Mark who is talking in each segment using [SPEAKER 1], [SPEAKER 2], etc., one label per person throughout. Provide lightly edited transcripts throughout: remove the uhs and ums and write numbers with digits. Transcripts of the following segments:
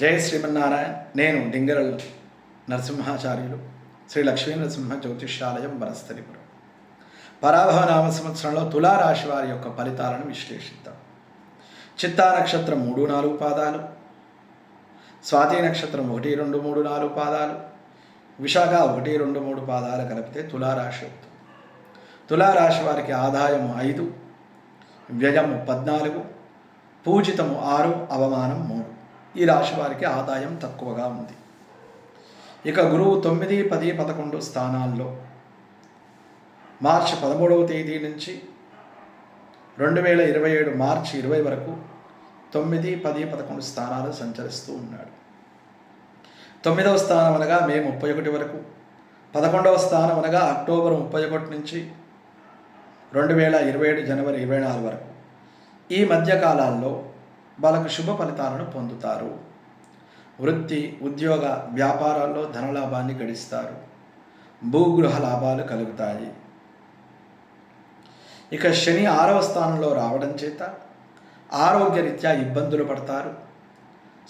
[SPEAKER 1] జై శ్రీమన్నారాయణ. నేను డింగరల్ నరసింహాచార్యులు, శ్రీ లక్ష్మీ నరసింహ జ్యోతిష్యాలయం వనస్థలిపురం. పరాభవ నామ సంవత్సరంలో తులారాశి వారి యొక్క ఫలితాలను విశ్లేషిద్దాం. చిత్తా నక్షత్రం 3-4 పాదాలు, స్వాతి నక్షత్రం 1, 2, 3, 4 పాదాలు, విశాఖ 1, 2, 3 పాదాలు కలిపితే తులారాశి అవుతుంది. తులారాశి వారికి ఆదాయం 5, వ్యయము 14, పూజితము 6, అవమానం 3. ఈ రాశి వారికి ఆదాయం తక్కువగా ఉంది. ఇక గురువు 9, 10, 11 స్థానాల్లో మార్చి 13వ తేదీ నుంచి 2027 మార్చి 20 వరకు 9, 10, 11 స్థానాలు సంచరిస్తూ ఉన్నాడు. 9వ స్థానం అనగా మే 31 వరకు, 11వ స్థానం అనగా అక్టోబర్ 31 నుంచి 2027 జనవరి 24 వరకు. ఈ మధ్యకాలాల్లో వాళ్ళకు శుభ ఫలితాలను పొందుతారు. వృత్తి, ఉద్యోగ, వ్యాపారాల్లో ధనలాభాన్ని గడిస్తారు. భూగృహ లాభాలు కలుగుతాయి. ఇక శని 6వ స్థానంలో రావడం చేత ఆరోగ్యరీత్యా ఇబ్బందులు పడతారు.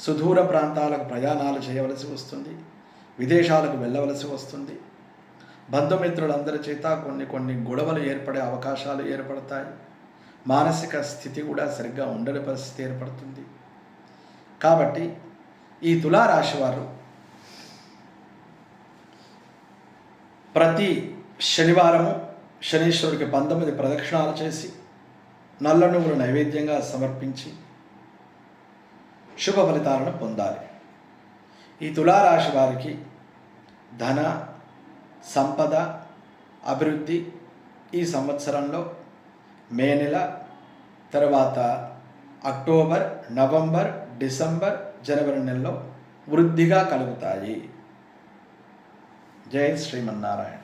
[SPEAKER 1] సుదూర ప్రాంతాలకు ప్రయాణాలు చేయవలసి వస్తుంది. విదేశాలకు వెళ్ళవలసి వస్తుంది. బంధుమిత్రులందరి చేత కొన్ని గొడవలు ఏర్పడే అవకాశాలు ఏర్పడతాయి. మానసిక స్థితి కూడా సరిగ్గా ఉండని పరిస్థితి ఏర్పడుతుంది. కాబట్టి ఈ తులారాశి వారు ప్రతి శనివారము శనీశ్వరుడికి 19 ప్రదక్షిణాలు చేసి నల్ల నువ్వులు నైవేద్యంగా సమర్పించి శుభ ఫలితాలను పొందాలి. ఈ తులారాశి వారికి ధన, సంపద, అభివృద్ధి ఈ సంవత్సరంలో మే నెల, తర్వాత అక్టోబర్, నవంబర్, డిసెంబర్, జనవరి నెలలో వృద్ధిగా కలుగుతాయి. జై శ్రీమన్నారాయణ.